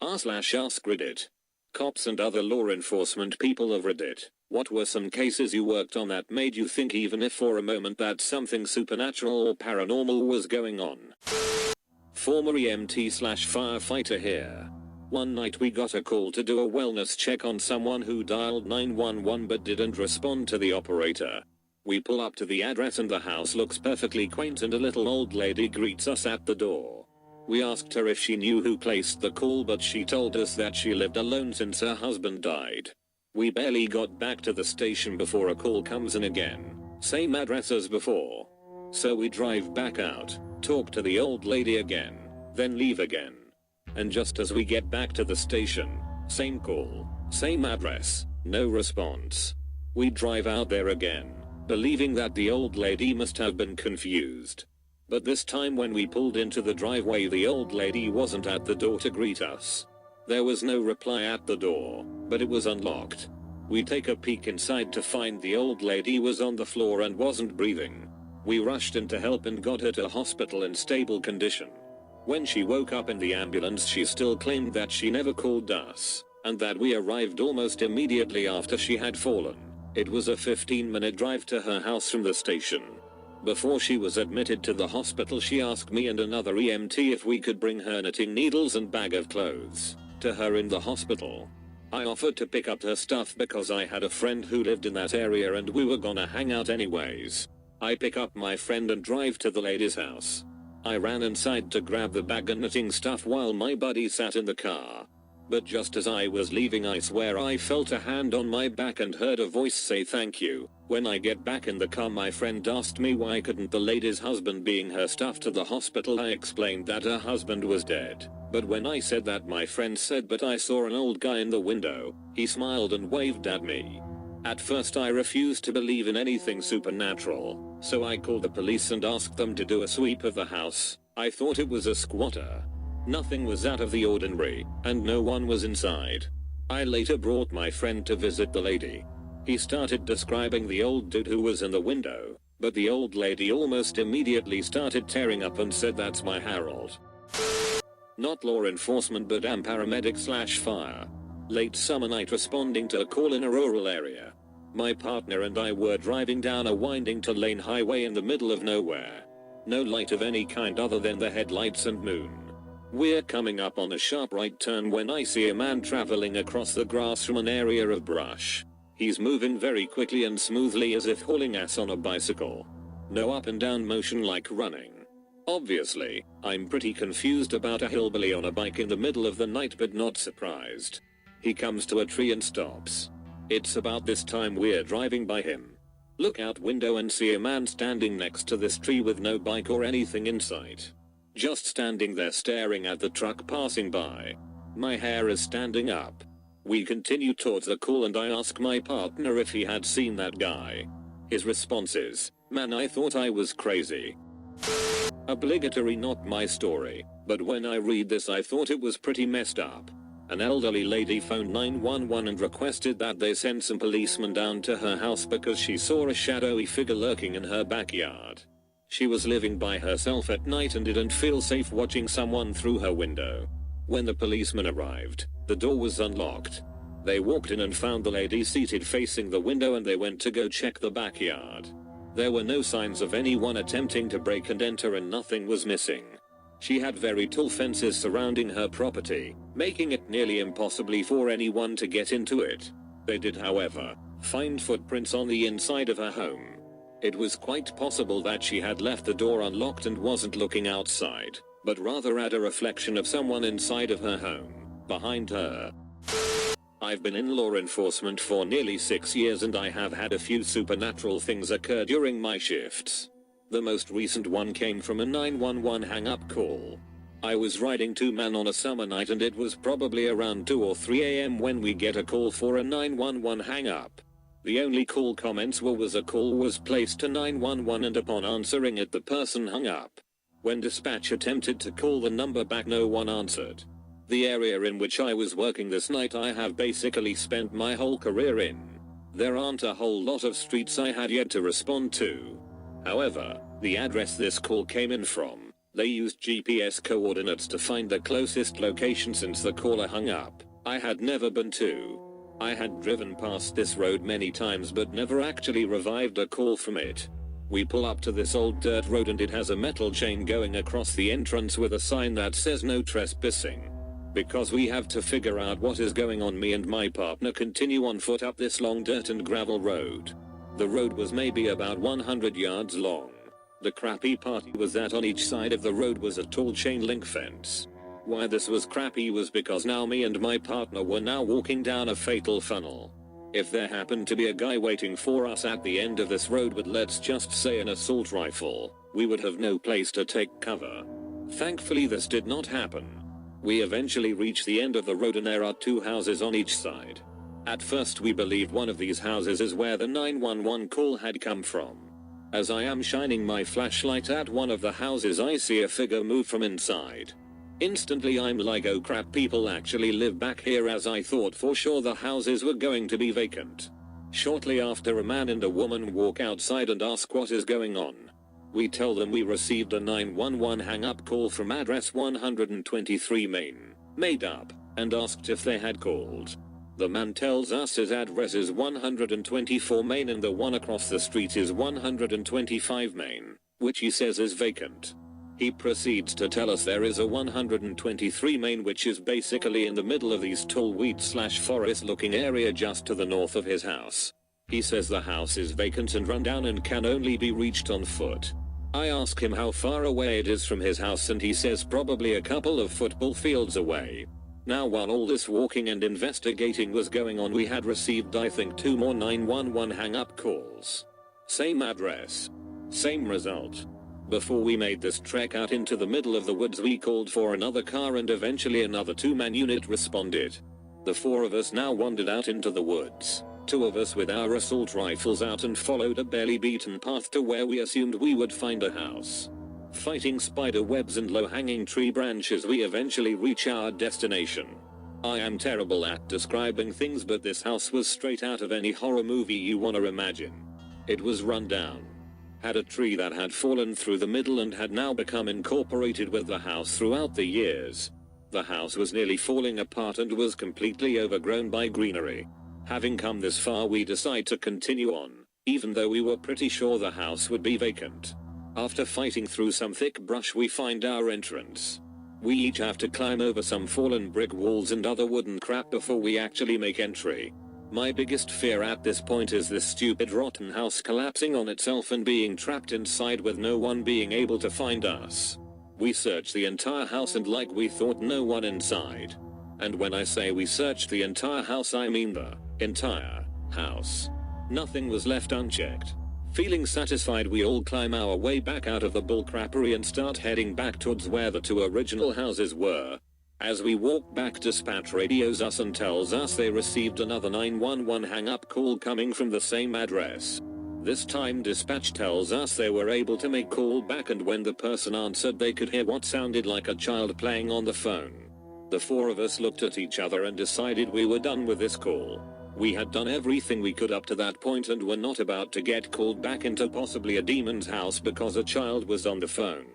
r/AskReddit. Cops and other law enforcement people of Reddit, what were some cases you worked on that made you think even if for a moment that something supernatural or paranormal was going on? Former EMT/firefighter here. One night we got a call to do a wellness check on someone who dialed 911 but didn't respond to the operator. We pull up to the address and the house looks perfectly quaint and a little old lady greets us at the door. We asked her if she knew who placed the call but she told us that she lived alone since her husband died. We barely got back to the station before a call comes in again. Same address as before. So we drive back out, talk to the old lady again, then leave again. And just as we get back to the station, same call, same address, no response. We drive out there again, believing that the old lady must have been confused. But this time when we pulled into the driveway the old lady wasn't at the door to greet us. There was no reply at the door, but it was unlocked. We take a peek inside to find the old lady was on the floor and wasn't breathing. We rushed in to help and got her to hospital in stable condition. When she woke up in the ambulance she still claimed that she never called us, and that we arrived almost immediately after she had fallen. It was a 15-minute drive to her house from the station. Before she was admitted to the hospital she asked me and another EMT if we could bring her knitting needles and bag of clothes to her in the hospital. I offered to pick up her stuff because I had a friend who lived in that area and we were gonna hang out anyways. I pick up my friend and drive to the lady's house. I ran inside to grab the bag and knitting stuff while my buddy sat in the car. But just as I was leaving I swear I felt a hand on my back and heard a voice say thank you. When I get back in the car my friend asked me why couldn't the lady's husband bring her stuff to the hospital. I explained that her husband was dead. But when I said that my friend said but I saw an old guy in the window. He smiled and waved at me. At first I refused to believe in anything supernatural, so I called the police and asked them to do a sweep of the house. I thought it was a squatter. Nothing was out of the ordinary, and no one was inside. I later brought my friend to visit the lady. He started describing the old dude who was in the window, but the old lady almost immediately started tearing up and said that's my Harold. Not law enforcement but am paramedic/fire. Late summer night responding to a call in a rural area. My partner and I were driving down a winding two-lane highway in the middle of nowhere. No light of any kind other than the headlights and moon. We're coming up on a sharp right turn when I see a man traveling across the grass from an area of brush. He's moving very quickly and smoothly as if hauling ass on a bicycle. No up and down motion like running. Obviously, I'm pretty confused about a hillbilly on a bike in the middle of the night but not surprised. He comes to a tree and stops. It's about this time we're driving by him. Look out window and see a man standing next to this tree with no bike or anything in sight. Just standing there staring at the truck passing by. My hair is standing up. We continue towards the call and I ask my partner if he had seen that guy. His response is, "Man, I thought I was crazy." Obligatory not my story, but when I read this I thought it was pretty messed up. An elderly lady phoned 911 and requested that they send some policemen down to her house because she saw a shadowy figure lurking in her backyard. She was living by herself at night and didn't feel safe watching someone through her window. When the policemen arrived, the door was unlocked. They walked in and found the lady seated facing the window and they went to go check the backyard. There were no signs of anyone attempting to break and enter and nothing was missing. She had very tall fences surrounding her property, making it nearly impossible for anyone to get into it. They did, however, find footprints on the inside of her home. It was quite possible that she had left the door unlocked and wasn't looking outside, but rather at a reflection of someone inside of her home, behind her. I've been in law enforcement for nearly 6 years and I have had a few supernatural things occur during my shifts. The most recent one came from a 911 hang-up call. I was riding 2-man on a summer night and it was probably around 2 or 3 AM when we get a call for a 911 hang-up. The only call comments was a call was placed to 911 and upon answering it the person hung up. When dispatch attempted to call the number back no one answered. The area in which I was working this night I have basically spent my whole career in. There aren't a whole lot of streets I had yet to respond to. However, the address this call came in from, they used GPS coordinates to find the closest location since the caller hung up. I had never been to. I had driven past this road many times but never actually revived a call from it. We pull up to this old dirt road and it has a metal chain going across the entrance with a sign that says no trespassing. Because we have to figure out what is going on, me and my partner continue on foot up this long dirt and gravel road. The road was maybe about 100 yards long. The crappy part was that on each side of the road was a tall chain link fence. Why this was crappy was because now me and my partner were now walking down a fatal funnel. If there happened to be a guy waiting for us at the end of this road with, let's just say, an assault rifle, we would have no place to take cover. Thankfully this did not happen. We eventually reach the end of the road and there are 2 houses on each side. At first we believed one of these houses is where the 911 call had come from. As I am shining my flashlight at one of the houses, I see a figure move from inside. Instantly I'm like, oh crap, people actually live back here, as I thought for sure the houses were going to be vacant. Shortly after, a man and a woman walk outside and ask what is going on. We tell them we received a 911 hang-up call from address 123 Main, made up, and asked if they had called. The man tells us his address is 124 Main and the one across the street is 125 Main, which he says is vacant. He proceeds to tell us there is a 123 Main which is basically in the middle of these tall wheat/forest looking area just to the north of his house. He says the house is vacant and run down and can only be reached on foot. I ask him how far away it is from his house and he says probably a couple of football fields away. Now while all this walking and investigating was going on, we had received I think 2 more 911 hang-up calls. Same address. Same result. Before we made this trek out into the middle of the woods, we called for another car and eventually another 2-man unit responded. The 4 of us now wandered out into the woods, 2 of us with our assault rifles out, and followed a barely beaten path to where we assumed we would find a house. Fighting spider webs and low-hanging tree branches, we eventually reach our destination. I am terrible at describing things, but this house was straight out of any horror movie you wanna imagine. It was run down. Had a tree that had fallen through the middle and had now become incorporated with the house throughout the years. The house was nearly falling apart and was completely overgrown by greenery. Having come this far, we decide to continue on, even though we were pretty sure the house would be vacant. After fighting through some thick brush, we find our entrance. We each have to climb over some fallen brick walls and other wooden crap before we actually make entry. My biggest fear at this point is this stupid rotten house collapsing on itself and being trapped inside with no one being able to find us. We searched the entire house and like we thought no one inside. And when I say we searched the entire house, I mean the entire house. Nothing was left unchecked. Feeling satisfied, we all climb our way back out of the bullcrappery and start heading back towards where the 2 original houses were. As we walk back, dispatch radios us and tells us they received another 911 hang-up call coming from the same address. This time dispatch tells us they were able to make call back, and when the person answered they could hear what sounded like a child playing on the phone. The 4 of us looked at each other and decided we were done with this call. We had done everything we could up to that point and were not about to get called back into possibly a demon's house because a child was on the phone.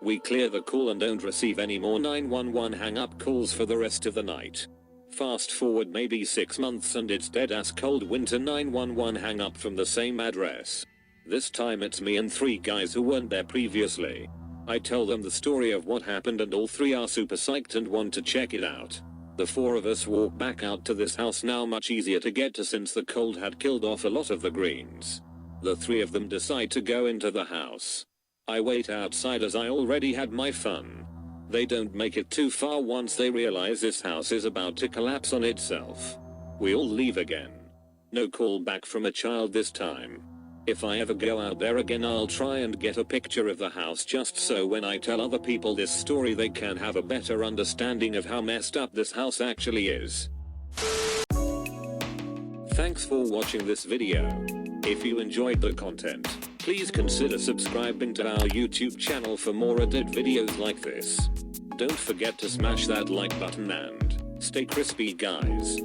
We clear the call and don't receive any more 911 hang-up calls for the rest of the night. Fast forward maybe 6 months and it's dead ass cold winter 911 hang-up from the same address. This time it's me and 3 guys who weren't there previously. I tell them the story of what happened and all 3 are super psyched and want to check it out. The 4 of us walk back out to this house, now much easier to get to since the cold had killed off a lot of the greens. The 3 of them decide to go into the house. I wait outside as I already had my fun. They don't make it too far once they realize this house is about to collapse on itself. We all leave again. No call back from a child this time. If I ever go out there again, I'll try and get a picture of the house just so when I tell other people this story they can have a better understanding of how messed up this house actually is. Thanks for watching this video. If you enjoyed the content, please consider subscribing to our YouTube channel for more edit videos like this. Don't forget to smash that like button and stay crispy, guys.